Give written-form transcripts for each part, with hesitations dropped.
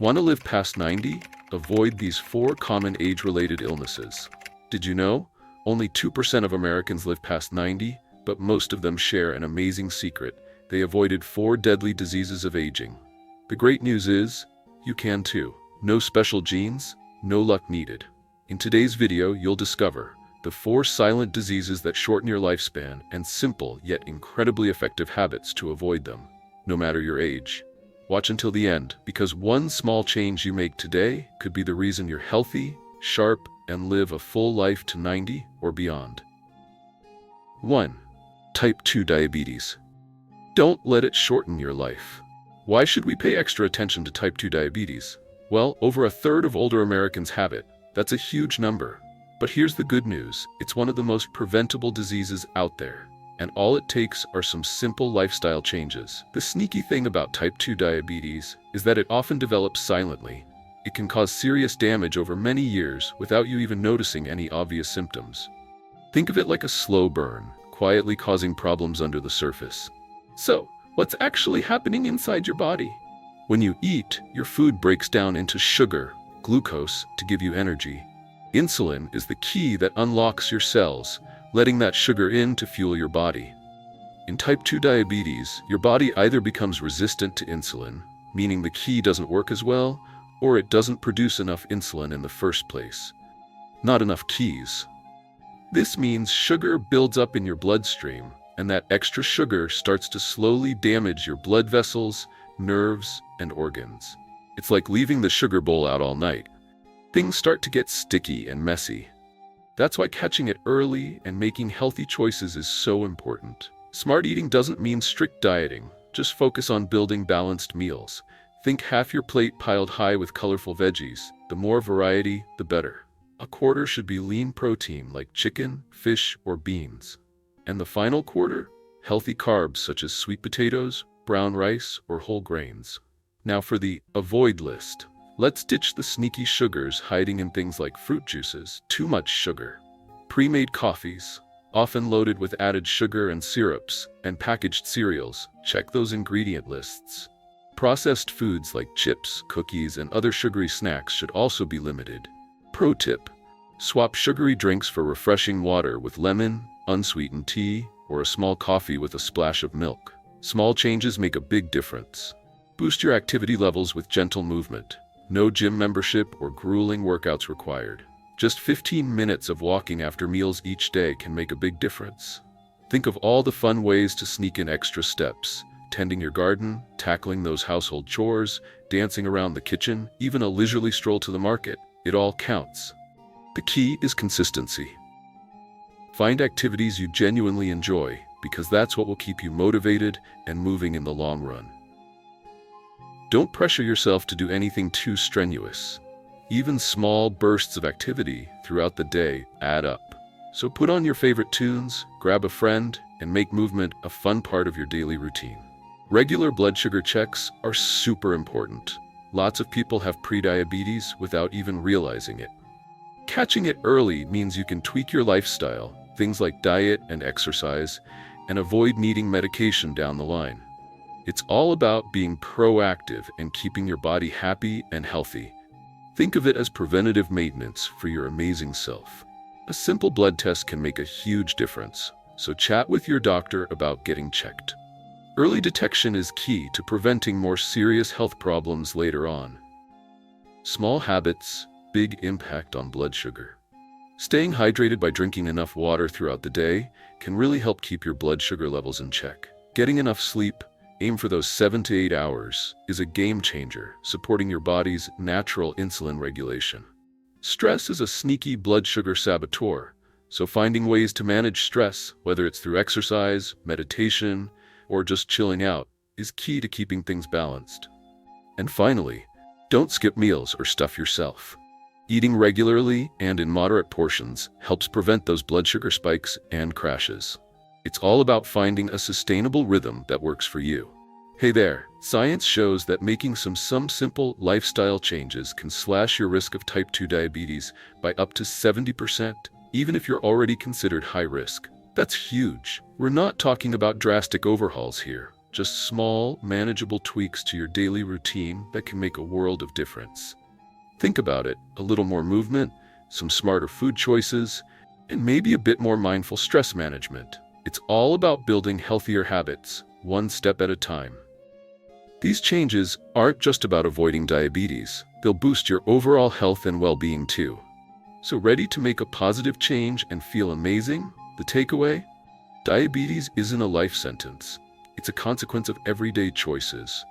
Want to live past 90? Avoid these 4 common age-related illnesses. Did you know? Only 2% of Americans live past 90, but most of them share an amazing secret. They avoided 4 deadly diseases of aging. The great news is, you can too. No special genes, no luck needed. In today's video, you'll discover the 4 silent diseases that shorten your lifespan and simple yet incredibly effective habits to avoid them, no matter your age. Watch until the end, because one small change you make today could be the reason you're healthy, sharp, and live a full life to 90 or beyond. 1. Type 2 diabetes. Don't let it shorten your life. Why should we pay extra attention to type 2 diabetes? Well, over a third of older Americans have it. That's a huge number. But here's the good news. It's one of the most preventable diseases out there. And all it takes are some simple lifestyle changes. The sneaky thing about type 2 diabetes is that it often develops silently. It can cause serious damage over many years without you even noticing any obvious symptoms. Think of it like a slow burn, quietly causing problems under the surface. So, what's actually happening inside your body? When you eat, your food breaks down into sugar, glucose, to give you energy. Insulin is the key that unlocks your cells, letting that sugar in to fuel your body. In type 2 diabetes, your body either becomes resistant to insulin, meaning the key doesn't work as well, or it doesn't produce enough insulin in the first place. Not enough keys. This means sugar builds up in your bloodstream, and that extra sugar starts to slowly damage your blood vessels, nerves, and organs. It's like leaving the sugar bowl out all night. Things start to get sticky and messy. That's why catching it early and making healthy choices is so important. Smart eating doesn't mean strict dieting. Just focus on building balanced meals. Think half your plate piled high with colorful veggies. The more variety, the better. A quarter should be lean protein like chicken, fish, or beans. And the final quarter, healthy carbs such as sweet potatoes, brown rice, or whole grains. Now for the avoid list. Let's ditch the sneaky sugars hiding in things like fruit juices, too much sugar, pre-made coffees, often loaded with added sugar and syrups, and packaged cereals. Check those ingredient lists. Processed foods like chips, cookies, and other sugary snacks should also be limited. Pro tip: swap sugary drinks for refreshing water with lemon, unsweetened tea, or a small coffee with a splash of milk. Small changes make a big difference. Boost your activity levels with gentle movement. No gym membership or grueling workouts required. Just 15 minutes of walking after meals each day can make a big difference. Think of all the fun ways to sneak in extra steps. Tending your garden, tackling those household chores, dancing around the kitchen, even a leisurely stroll to the market. It all counts. The key is consistency. Find activities you genuinely enjoy, because that's what will keep you motivated and moving in the long run. Don't pressure yourself to do anything too strenuous. Even small bursts of activity throughout the day add up. So put on your favorite tunes, grab a friend, and make movement a fun part of your daily routine. Regular blood sugar checks are super important. Lots of people have prediabetes without even realizing it. Catching it early means you can tweak your lifestyle, things like diet and exercise, and avoid needing medication down the line. It's all about being proactive and keeping your body happy and healthy. Think of it as preventative maintenance for your amazing self. A simple blood test can make a huge difference, so chat with your doctor about getting checked. Early detection is key to preventing more serious health problems later on. Small habits, big impact on blood sugar. Staying hydrated by drinking enough water throughout the day can really help keep your blood sugar levels in check. Getting enough sleep, aim for those 7 to 8 hours, is a game changer, supporting your body's natural insulin regulation. Stress is a sneaky blood sugar saboteur, so finding ways to manage stress, whether it's through exercise, meditation, or just chilling out, is key to keeping things balanced. And finally, don't skip meals or stuff yourself. Eating regularly and in moderate portions helps prevent those blood sugar spikes and crashes. It's all about finding a sustainable rhythm that works for you. Hey there, science shows that making some simple lifestyle changes can slash your risk of type 2 diabetes by up to 70%, even if you're already considered high risk. That's huge. We're not talking about drastic overhauls here. Just small, manageable tweaks to your daily routine that can make a world of difference. Think about it, a little more movement, some smarter food choices, and maybe a bit more mindful stress management. It's all about building healthier habits, one step at a time. These changes aren't just about avoiding diabetes. They'll boost your overall health and well-being too. So ready to make a positive change and feel amazing? The takeaway? Diabetes isn't a life sentence. It's a consequence of everyday choices.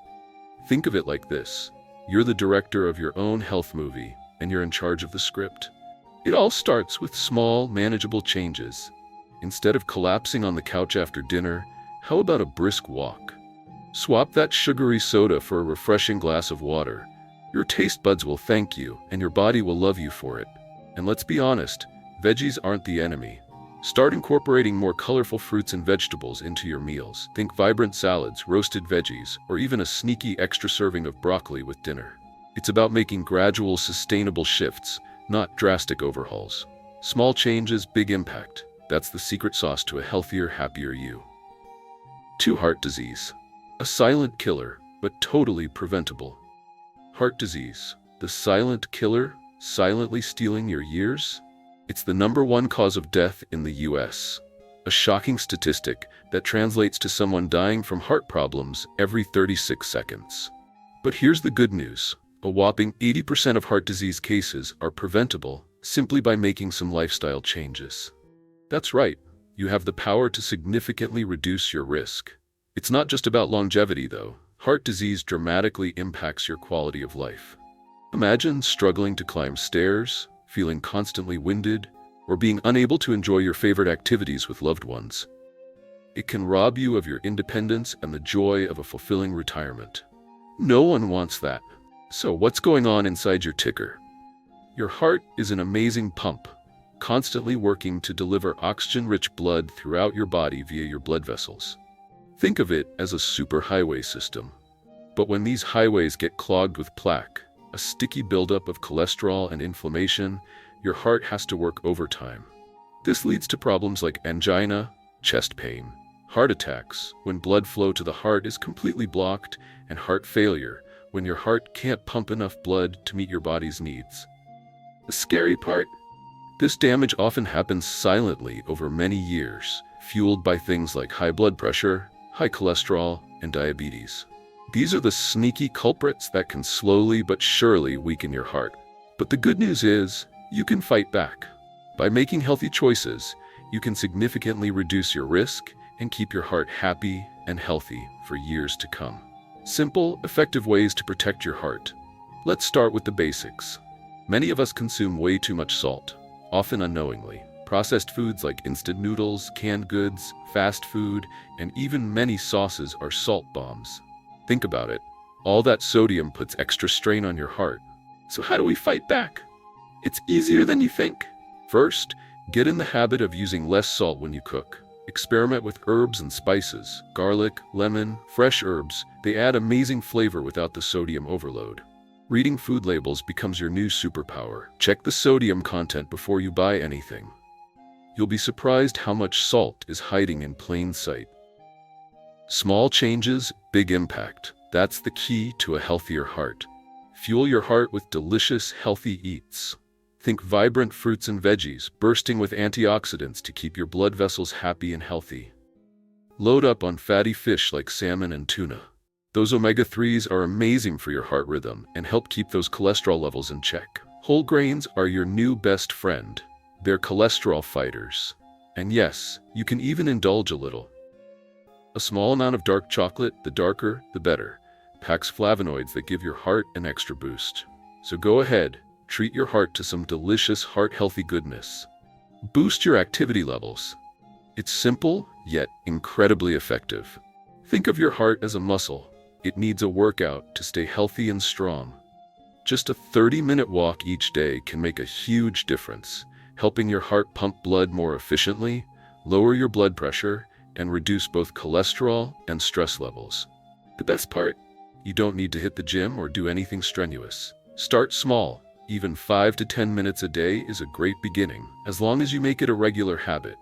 Think of it like this. You're the director of your own health movie, and you're in charge of the script. It all starts with small, manageable changes. Instead of collapsing on the couch after dinner, how about a brisk walk? Swap that sugary soda for a refreshing glass of water. Your taste buds will thank you, and your body will love you for it. And let's be honest, veggies aren't the enemy. Start incorporating more colorful fruits and vegetables into your meals. Think vibrant salads, roasted veggies, or even a sneaky extra serving of broccoli with dinner. It's about making gradual, sustainable shifts, not drastic overhauls. Small changes, big impact. That's the secret sauce to a healthier, happier you. 2. Heart disease. A silent killer, but totally preventable. Heart disease, the silent killer, silently stealing your years? It's the #1 cause of death in the US. A shocking statistic that translates to someone dying from heart problems every 36 seconds. But here's the good news. A whopping 80% of heart disease cases are preventable simply by making some lifestyle changes. That's right, you have the power to significantly reduce your risk. It's not just about longevity, though. Heart disease dramatically impacts your quality of life. Imagine struggling to climb stairs, feeling constantly winded, or being unable to enjoy your favorite activities with loved ones. It can rob you of your independence and the joy of a fulfilling retirement. No one wants that. So what's going on inside your ticker? Your heart is an amazing pump, constantly working to deliver oxygen-rich blood throughout your body via your blood vessels. Think of it as a superhighway system. But when these highways get clogged with plaque, a sticky buildup of cholesterol and inflammation, your heart has to work overtime. This leads to problems like angina, chest pain, heart attacks when blood flow to the heart is completely blocked, and heart failure when your heart can't pump enough blood to meet your body's needs. The scary part? This damage often happens silently over many years, fueled by things like high blood pressure, high cholesterol, and diabetes. These are the sneaky culprits that can slowly but surely weaken your heart. But the good news is, you can fight back. By making healthy choices, you can significantly reduce your risk and keep your heart happy and healthy for years to come. Simple, effective ways to protect your heart. Let's start with the basics. Many of us consume way too much salt, often unknowingly. Processed foods like instant noodles, canned goods, fast food, and even many sauces are salt bombs. Think about it. All that sodium puts extra strain on your heart. So how do we fight back? It's easier than you think. First, get in the habit of using less salt when you cook. Experiment with herbs and spices, garlic, lemon, fresh herbs. They add amazing flavor without the sodium overload. Reading food labels becomes your new superpower. Check the sodium content before you buy anything. You'll be surprised how much salt is hiding in plain sight. Small changes, big impact. That's the key to a healthier heart. Fuel your heart with delicious, healthy eats. Think vibrant fruits and veggies, bursting with antioxidants to keep your blood vessels happy and healthy. Load up on fatty fish like salmon and tuna. Those omega-3s are amazing for your heart rhythm and help keep those cholesterol levels in check. Whole grains are your new best friend. They're cholesterol fighters. And yes, you can even indulge a little. A small amount of dark chocolate, the darker, the better, packs flavonoids that give your heart an extra boost. So go ahead, treat your heart to some delicious heart-healthy goodness. Boost your activity levels. It's simple, yet incredibly effective. Think of your heart as a muscle. It needs a workout to stay healthy and strong. Just a 30-minute walk each day can make a huge difference, helping your heart pump blood more efficiently, lower your blood pressure, and reduce both cholesterol and stress levels. The best part? You don't need to hit the gym or do anything strenuous. Start small. Even 5 to 10 minutes a day is a great beginning, as long as you make it a regular habit.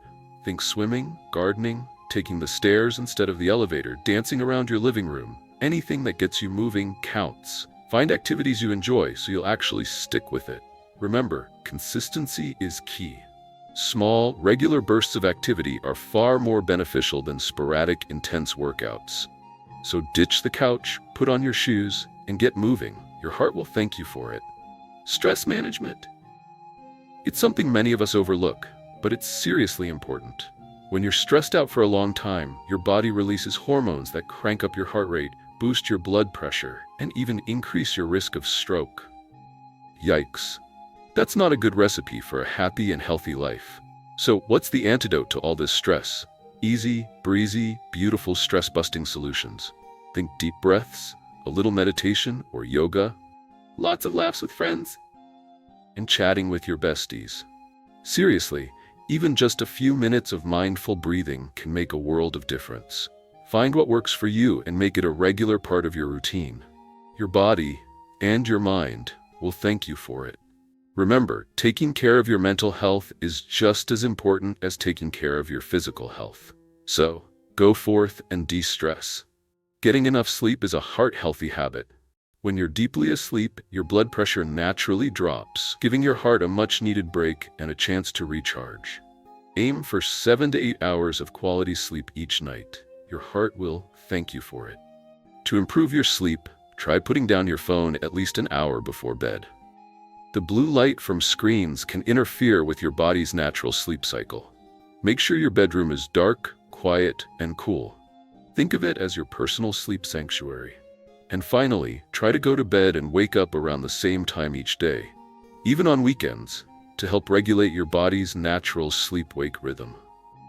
Think swimming, gardening, taking the stairs instead of the elevator, dancing around your living room. Anything that gets you moving counts. Find activities you enjoy so you'll actually stick with it. Remember, consistency is key. Small, regular bursts of activity are far more beneficial than sporadic, intense workouts. So ditch the couch, put on your shoes, and get moving. Your heart will thank you for it. Stress management. It's something many of us overlook, but it's seriously important. When you're stressed out for a long time, your body releases hormones that crank up your heart rate, boost your blood pressure, and even increase your risk of stroke. Yikes. That's not a good recipe for a happy and healthy life. So what's the antidote to all this stress? Easy, breezy, beautiful stress-busting solutions. Think deep breaths, a little meditation or yoga, lots of laughs with friends, and chatting with your besties. Seriously, even just a few minutes of mindful breathing can make a world of difference. Find what works for you and make it a regular part of your routine. Your body and your mind will thank you for it. Remember, taking care of your mental health is just as important as taking care of your physical health. So, go forth and de-stress. Getting enough sleep is a heart-healthy habit. When you're deeply asleep, your blood pressure naturally drops, giving your heart a much-needed break and a chance to recharge. Aim for 7 to 8 hours of quality sleep each night. Your heart will thank you for it. To improve your sleep, try putting down your phone at least an hour before bed. The blue light from screens can interfere with your body's natural sleep cycle. Make sure your bedroom is dark, quiet, and cool. Think of it as your personal sleep sanctuary. And finally, try to go to bed and wake up around the same time each day, even on weekends, to help regulate your body's natural sleep-wake rhythm.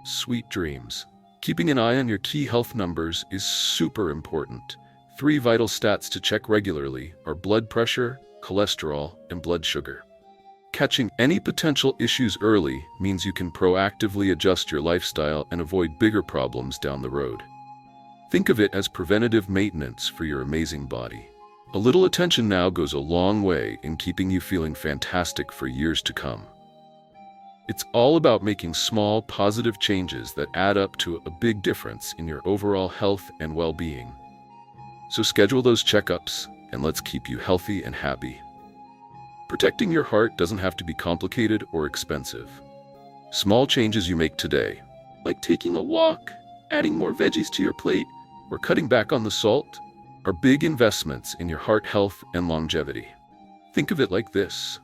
Sweet dreams. Keeping an eye on your key health numbers is super important. 3 vital stats to check regularly are blood pressure, cholesterol, and blood sugar. Catching any potential issues early means you can proactively adjust your lifestyle and avoid bigger problems down the road. Think of it as preventative maintenance for your amazing body. A little attention now goes a long way in keeping you feeling fantastic for years to come. It's all about making small, positive changes that add up to a big difference in your overall health and well-being. So schedule those checkups, and let's keep you healthy and happy. Protecting your heart doesn't have to be complicated or expensive. Small changes you make today, like taking a walk, adding more veggies to your plate, or cutting back on the salt, are big investments in your heart health and longevity. Think of it like this.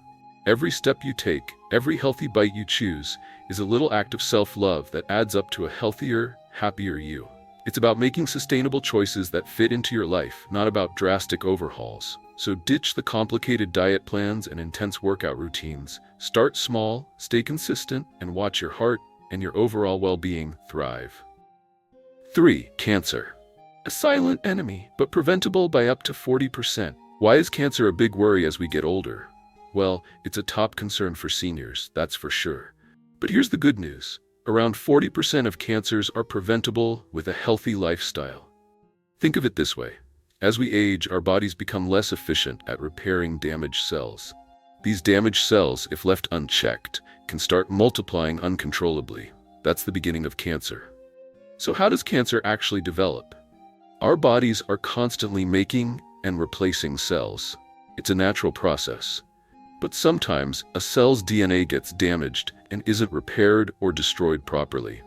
Every step you take, every healthy bite you choose, is a little act of self-love that adds up to a healthier, happier you. It's about making sustainable choices that fit into your life, not about drastic overhauls. So ditch the complicated diet plans and intense workout routines. Start small, stay consistent, and watch your heart and your overall well-being thrive. 3. Cancer. A silent enemy, but preventable by up to 40%. Why is cancer a big worry as we get older? Well, it's a top concern for seniors, that's for sure. But here's the good news. Around 40% of cancers are preventable with a healthy lifestyle. Think of it this way. As we age, our bodies become less efficient at repairing damaged cells. These damaged cells, if left unchecked, can start multiplying uncontrollably. That's the beginning of cancer. So how does cancer actually develop? Our bodies are constantly making and replacing cells. It's a natural process. But sometimes a cell's DNA gets damaged and isn't repaired or destroyed properly.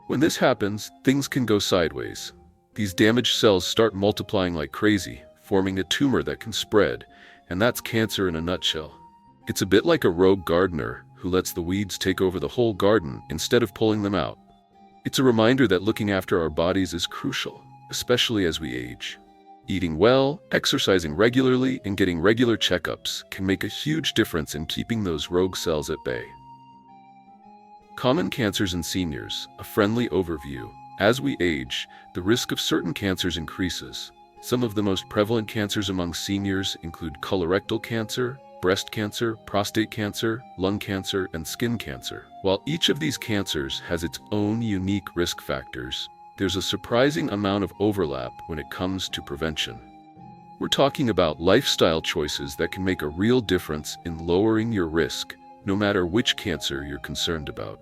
When this happens, things can go sideways. These damaged cells start multiplying like crazy, forming a tumor that can spread, and that's cancer in a nutshell. It's a bit like a rogue gardener who lets the weeds take over the whole garden instead of pulling them out. It's a reminder that looking after our bodies is crucial, especially as we age. Eating well, exercising regularly, and getting regular checkups can make a huge difference in keeping those rogue cells at bay. Common cancers in seniors, a friendly overview. As we age, the risk of certain cancers increases. Some of the most prevalent cancers among seniors include colorectal cancer, breast cancer, prostate cancer, lung cancer, and skin cancer. While each of these cancers has its own unique risk factors, there's a surprising amount of overlap when it comes to prevention. We're talking about lifestyle choices that can make a real difference in lowering your risk, no matter which cancer you're concerned about.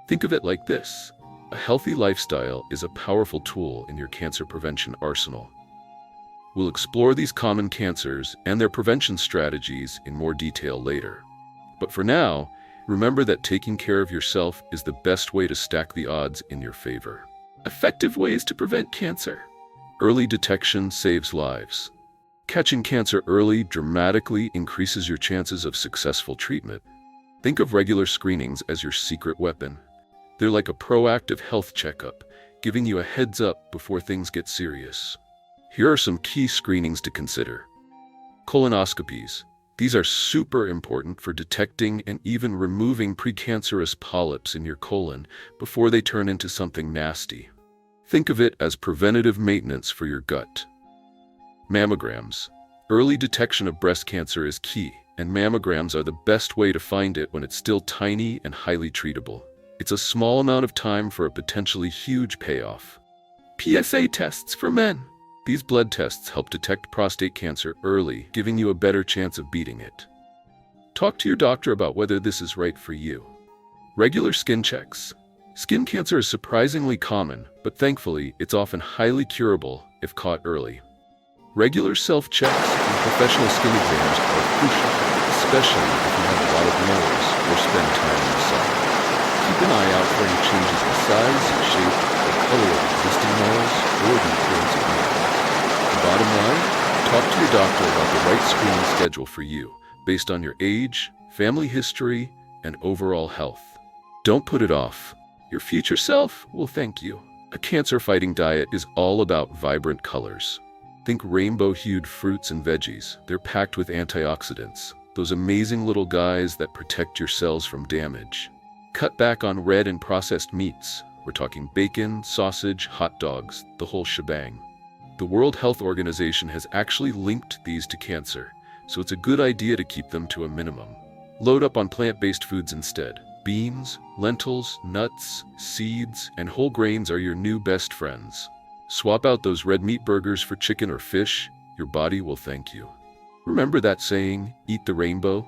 Think of it like this. A healthy lifestyle is a powerful tool in your cancer prevention arsenal. We'll explore these common cancers and their prevention strategies in more detail later. But for now, remember that taking care of yourself is the best way to stack the odds in your favor. Effective ways to prevent cancer. Early detection saves lives. Catching cancer early dramatically increases your chances of successful treatment. Think of regular screenings as your secret weapon. They're like a proactive health checkup, giving you a heads up before things get serious. Here are some key screenings to consider. Colonoscopies. These are super important for detecting and even removing precancerous polyps in your colon before they turn into something nasty. Think of it as preventative maintenance for your gut. Mammograms. Early detection of breast cancer is key, and mammograms are the best way to find it when it's still tiny and highly treatable. It's a small amount of time for a potentially huge payoff. PSA tests for men. These blood tests help detect prostate cancer early, giving you a better chance of beating it. Talk to your doctor about whether this is right for you. Regular skin checks. Skin cancer is surprisingly common, but thankfully, it's often highly curable if caught early. Regular self-checks and professional skin exams are crucial, especially if you have a lot of moles or spend time in the sun. Keep an eye out for any changes in size, shape, or color of existing moles or the appearance of new ones. The bottom line, talk to your doctor about the right screening schedule for you, based on your age, family history, and overall health. Don't put it off. Your future self will thank you. A cancer-fighting diet is all about vibrant colors. Think rainbow-hued fruits and veggies. They're packed with antioxidants, those amazing little guys that protect your cells from damage. Cut back on red and processed meats. We're talking bacon, sausage, hot dogs, the whole shebang. The World Health Organization has actually linked these to cancer, so it's a good idea to keep them to a minimum. Load up on plant-based foods instead. Beans, lentils, nuts, seeds, and whole grains are your new best friends. Swap out those red meat burgers for chicken or fish. Your body will thank you. Remember that saying, eat the rainbow?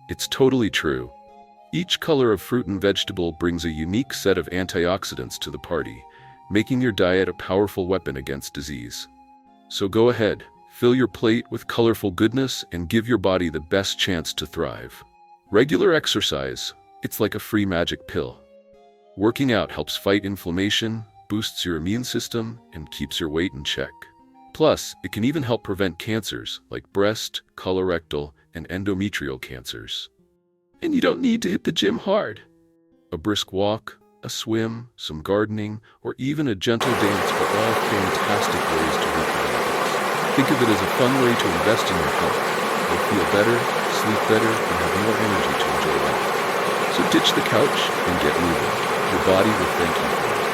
It's totally true. Each color of fruit and vegetable brings a unique set of antioxidants to the party, making your diet a powerful weapon against disease. So go ahead, fill your plate with colorful goodness and give your body the best chance to thrive. Regular exercise. It's like a free magic pill. Working out helps fight inflammation, boosts your immune system, and keeps your weight in check. Plus, it can even help prevent cancers like breast, colorectal, and endometrial cancers. And you don't need to hit the gym hard. A brisk walk, a swim, some gardening, or even a gentle dance are all fantastic ways to reach your goals. Think of it as a fun way to invest in your health. You'll feel better, sleep better, and have more energy to enjoy life. So ditch the couch and get moving. Your body will thank you for it.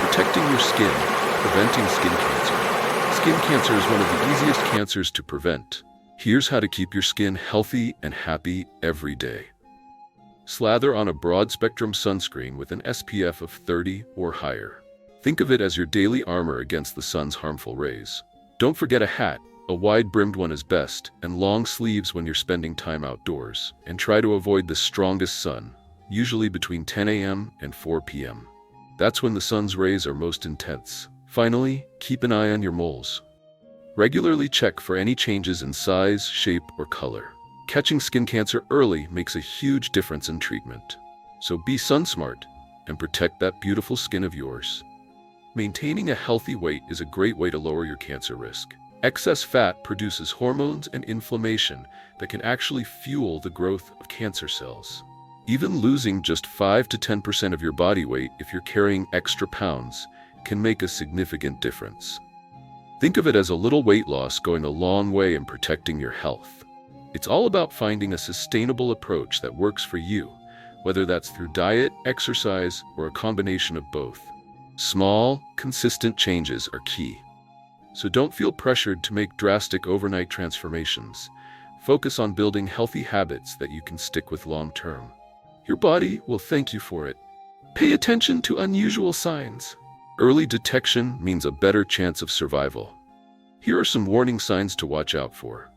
Protecting your skin, preventing skin cancer. Skin cancer is one of the easiest cancers to prevent. Here's how to keep your skin healthy and happy every day. Slather on a broad-spectrum sunscreen with an SPF of 30 or higher. Think of it as your daily armor against the sun's harmful rays. Don't forget a hat. A wide-brimmed one is best, and long sleeves when you're spending time outdoors. And try to avoid the strongest sun, usually between 10 a.m. and 4 p.m. That's when the sun's rays are most intense. Finally, keep an eye on your moles. Regularly check for any changes in size, shape, or color. Catching skin cancer early makes a huge difference in treatment. So be sun smart and protect that beautiful skin of yours. Maintaining a healthy weight is a great way to lower your cancer risk. Excess fat produces hormones and inflammation that can actually fuel the growth of cancer cells. Even losing just 5 to 10% of your body weight if you're carrying extra pounds can make a significant difference. Think of it as a little weight loss going a long way in protecting your health. It's all about finding a sustainable approach that works for you, whether that's through diet, exercise, or a combination of both. Small, consistent changes are key. So don't feel pressured to make drastic overnight transformations. Focus on building healthy habits that you can stick with long term. Your body will thank you for it. Pay attention to unusual signs. Early detection means a better chance of survival. Here are some warning signs to watch out for.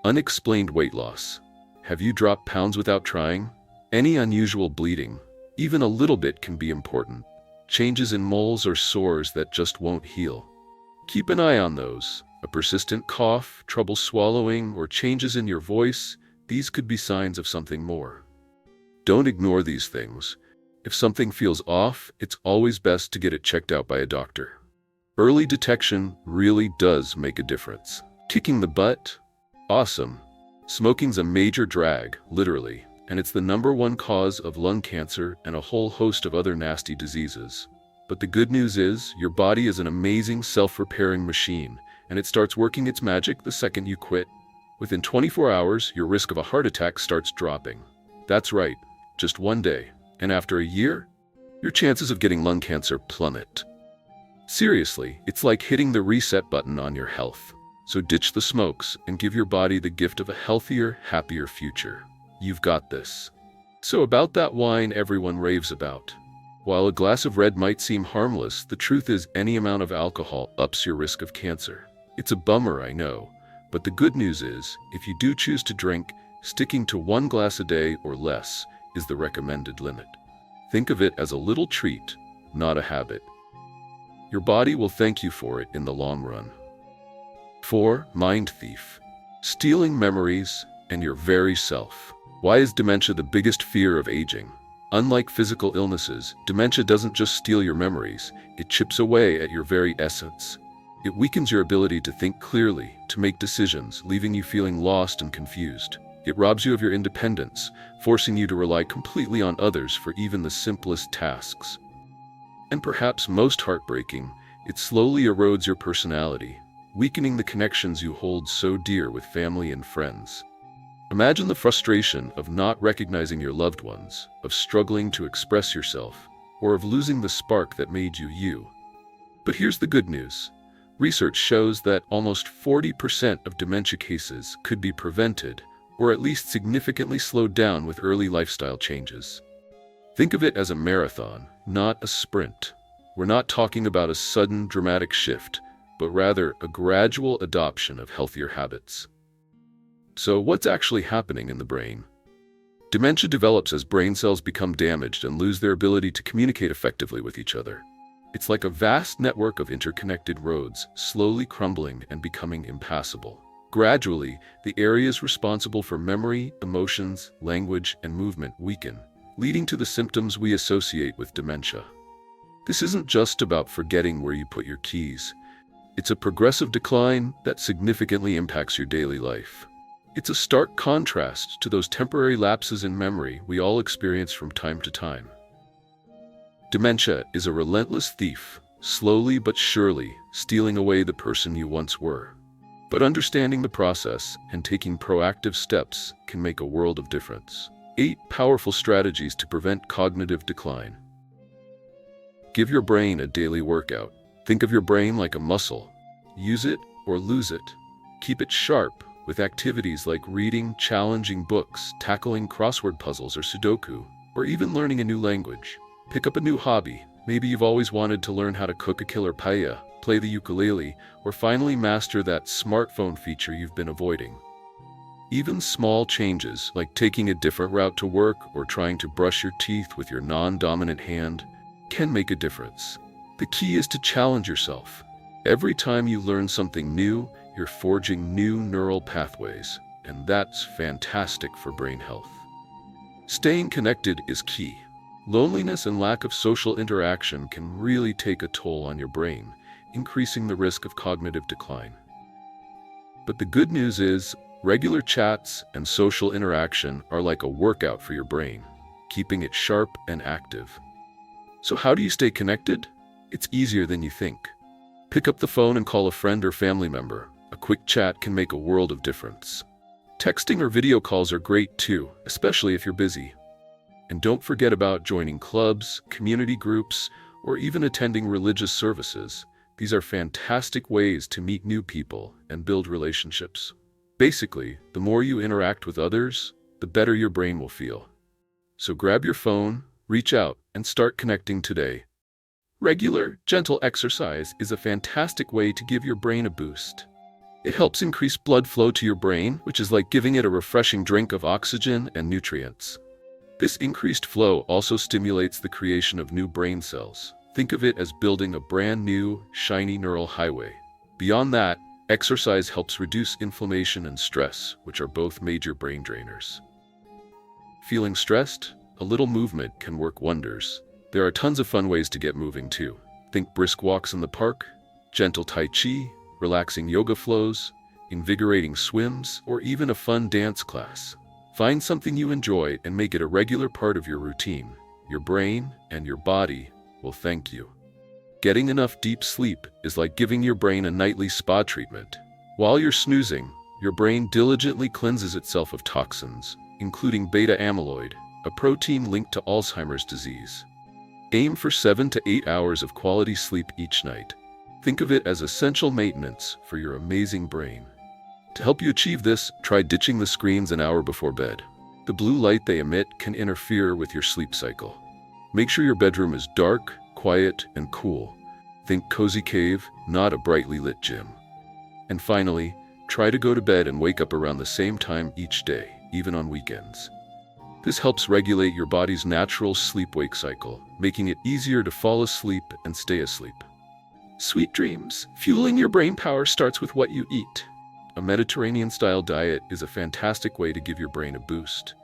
Unexplained weight loss. Have you dropped pounds without trying? Any unusual bleeding? Even a little bit can be important. Changes in moles or sores that just won't heal. Keep an eye on those. A persistent cough, trouble swallowing, or changes in your voice, these could be signs of something more. Don't ignore these things. If something feels off, it's always best to get it checked out by a doctor. Early detection really does make a difference. Kicking the butt? Awesome. Smoking's a major drag, literally, and it's the #1 cause of lung cancer and a whole host of other nasty diseases. But the good news is, your body is an amazing self-repairing machine, and it starts working its magic the second you quit. Within 24 hours, your risk of a heart attack starts dropping. That's right, just one day. And after a year, your chances of getting lung cancer plummet. Seriously, it's like hitting the reset button on your health. So ditch the smokes and give your body the gift of a healthier, happier future. You've got this. So about that wine everyone raves about. While a glass of red might seem harmless, the truth is any amount of alcohol ups your risk of cancer. It's a bummer, I know, but the good news is, if you do choose to drink, sticking to 1 glass a day or less is the recommended limit. Think of it as a little treat, not a habit. Your body will thank you for it in the long run. 4. Mind thief. Stealing memories and your very self. Why is dementia the biggest fear of aging? Unlike physical illnesses, dementia doesn't just steal your memories, it chips away at your very essence. It weakens your ability to think clearly, to make decisions, leaving you feeling lost and confused. It robs you of your independence, forcing you to rely completely on others for even the simplest tasks. And perhaps most heartbreaking, it slowly erodes your personality, weakening the connections you hold so dear with family and friends. Imagine the frustration of not recognizing your loved ones, of struggling to express yourself, or of losing the spark that made you you. But here's the good news. Research shows that almost 40% of dementia cases could be prevented, or at least significantly slowed down with early lifestyle changes. Think of it as a marathon, not a sprint. We're not talking about a sudden, dramatic shift, but rather a gradual adoption of healthier habits. So what's actually happening in the brain? Dementia develops as brain cells become damaged and lose their ability to communicate effectively with each other. It's like a vast network of interconnected roads, slowly crumbling and becoming impassable. Gradually, the areas responsible for memory, emotions, language, and movement weaken, leading to the symptoms we associate with dementia. This isn't just about forgetting where you put your keys. It's a progressive decline that significantly impacts your daily life. It's a stark contrast to those temporary lapses in memory we all experience from time to time. Dementia is a relentless thief, slowly but surely stealing away the person you once were. But understanding the process and taking proactive steps can make a world of difference. 8 powerful strategies to prevent cognitive decline. Give your brain a daily workout. Think of your brain like a muscle. Use it or lose it. Keep it sharp with activities like reading challenging books, tackling crossword puzzles or Sudoku, or even learning a new language. Pick up a new hobby. Maybe you've always wanted to learn how to cook a killer paella, play the ukulele, or finally master that smartphone feature you've been avoiding. Even small changes, like taking a different route to work or trying to brush your teeth with your non-dominant hand, can make a difference. The key is to challenge yourself. Every time you learn something new, you're forging new neural pathways, and that's fantastic for brain health. Staying connected is key. Loneliness and lack of social interaction can really take a toll on your brain, increasing the risk of cognitive decline. But the good news is, regular chats and social interaction are like a workout for your brain, keeping it sharp and active. So how do you stay connected? It's easier than you think. Pick up the phone and call a friend or family member. A quick chat can make a world of difference. Texting or video calls are great too, especially if you're busy. And don't forget about joining clubs, community groups, or even attending religious services. These are fantastic ways to meet new people and build relationships. Basically, the more you interact with others, the better your brain will feel. So grab your phone, reach out, and start connecting today. Regular, gentle exercise is a fantastic way to give your brain a boost. It helps increase blood flow to your brain, which is like giving it a refreshing drink of oxygen and nutrients. This increased flow also stimulates the creation of new brain cells. Think of it as building a brand new, shiny neural highway. Beyond that, exercise helps reduce inflammation and stress, which are both major brain drainers. Feeling stressed? A little movement can work wonders. There are tons of fun ways to get moving too. Think brisk walks in the park, gentle tai chi, relaxing yoga flows, invigorating swims, or even a fun dance class. Find something you enjoy and make it a regular part of your routine. Your brain and your body will thank you. Getting enough deep sleep is like giving your brain a nightly spa treatment. While you're snoozing, your brain diligently cleanses itself of toxins, including beta amyloid, a protein linked to Alzheimer's disease. Aim for 7 to 8 hours of quality sleep each night. Think of it as essential maintenance for your amazing brain. To help you achieve this, try ditching the screens an hour before bed. The blue light they emit can interfere with your sleep cycle. Make sure your bedroom is dark, quiet, and cool. Think cozy cave, not a brightly lit gym. And finally, try to go to bed and wake up around the same time each day, even on weekends. This helps regulate your body's natural sleep-wake cycle, making it easier to fall asleep and stay asleep. Sweet dreams. Fueling your brain power starts with what you eat. A Mediterranean-style diet is a fantastic way to give your brain a boost.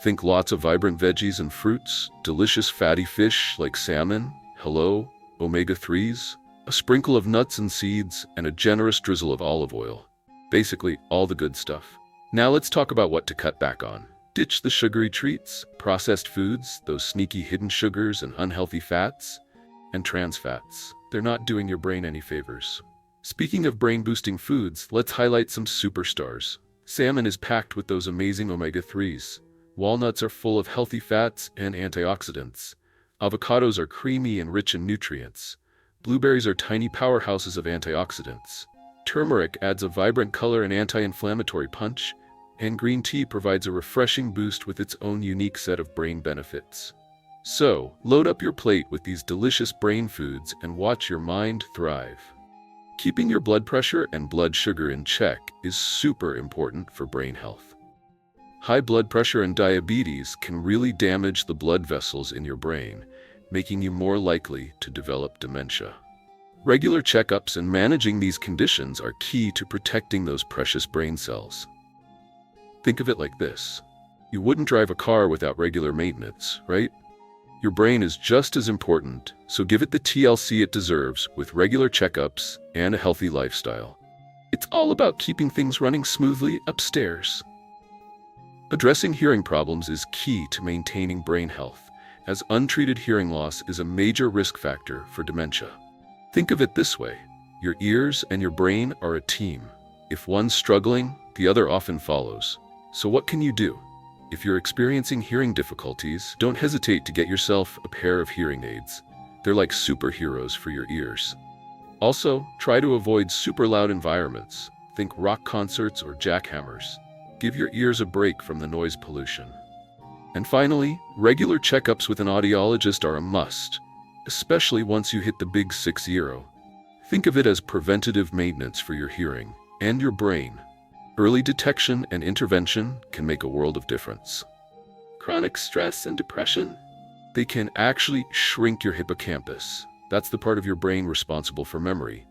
Think lots of vibrant veggies and fruits, delicious fatty fish like salmon, omega-3s, a sprinkle of nuts and seeds, and a generous drizzle of olive oil. Basically, all the good stuff. Now let's talk about what to cut back on. Ditch the sugary treats, processed foods, those sneaky hidden sugars and unhealthy fats, and trans fats. They're not doing your brain any favors. Speaking of brain-boosting foods, let's highlight some superstars. Salmon is packed with those amazing omega-3s. Walnuts are full of healthy fats and antioxidants. Avocados are creamy and rich in nutrients. Blueberries are tiny powerhouses of antioxidants. Turmeric adds a vibrant color and anti-inflammatory punch, and green tea provides a refreshing boost with its own unique set of brain benefits. So, load up your plate with these delicious brain foods and watch your mind thrive. Keeping your blood pressure and blood sugar in check is super important for brain health. High blood pressure and diabetes can really damage the blood vessels in your brain, making you more likely to develop dementia. Regular checkups and managing these conditions are key to protecting those precious brain cells. Think of it like this. You wouldn't drive a car without regular maintenance, right? Your brain is just as important, so give it the TLC it deserves with regular checkups and a healthy lifestyle. It's all about keeping things running smoothly upstairs. Addressing hearing problems is key to maintaining brain health, as untreated hearing loss is a major risk factor for dementia. Think of it this way. Your ears and your brain are a team. If one's struggling, the other often follows. So what can you do? If you're experiencing hearing difficulties, don't hesitate to get yourself a pair of hearing aids. They're like superheroes for your ears. Also, try to avoid super loud environments. Think rock concerts or jackhammers. Give your ears a break from the noise pollution. And finally, regular checkups with an audiologist are a must, especially once you hit the big 6-0. Think of it as preventative maintenance for your hearing and your brain. Early detection and intervention can make a world of difference. Chronic stress and depression? They can actually shrink your hippocampus. That's the part of your brain responsible for memory.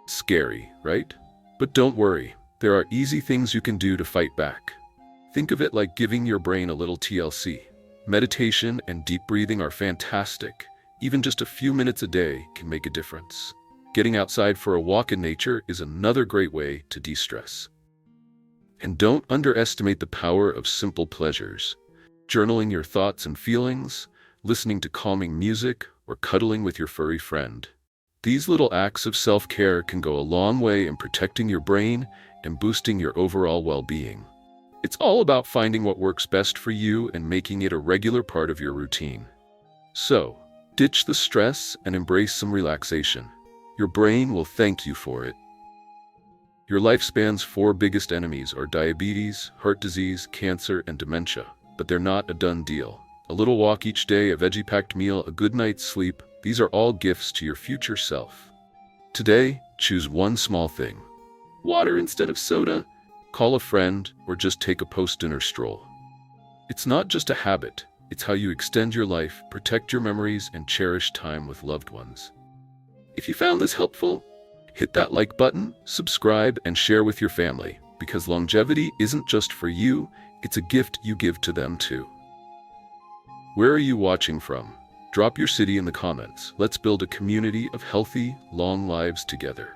Scary, right? But don't worry. There are easy things you can do to fight back. Think of it like giving your brain a little TLC. Meditation and deep breathing are fantastic. Even just a few minutes a day can make a difference. Getting outside for a walk in nature is another great way to de-stress. And don't underestimate the power of simple pleasures. Journaling your thoughts and feelings, listening to calming music, or cuddling with your furry friend. These little acts of self-care can go a long way in protecting your brain and boosting your overall well-being. It's all about finding what works best for you and making it a regular part of your routine. So, ditch the stress and embrace some relaxation. Your brain will thank you for it. Your lifespan's 4 biggest enemies are diabetes, heart disease, cancer, and dementia. But they're not a done deal. A little walk each day, a veggie-packed meal, a good night's sleep, these are all gifts to your future self. Today, choose one small thing. Water instead of soda, call a friend, or just take a post-dinner stroll. It's not just a habit, it's how you extend your life, protect your memories, and cherish time with loved ones. If you found this helpful, hit that like button, subscribe, and share with your family, because longevity isn't just for you, it's a gift you give to them too. Where are you watching from? Drop your city in the comments. Let's build a community of healthy, long lives together.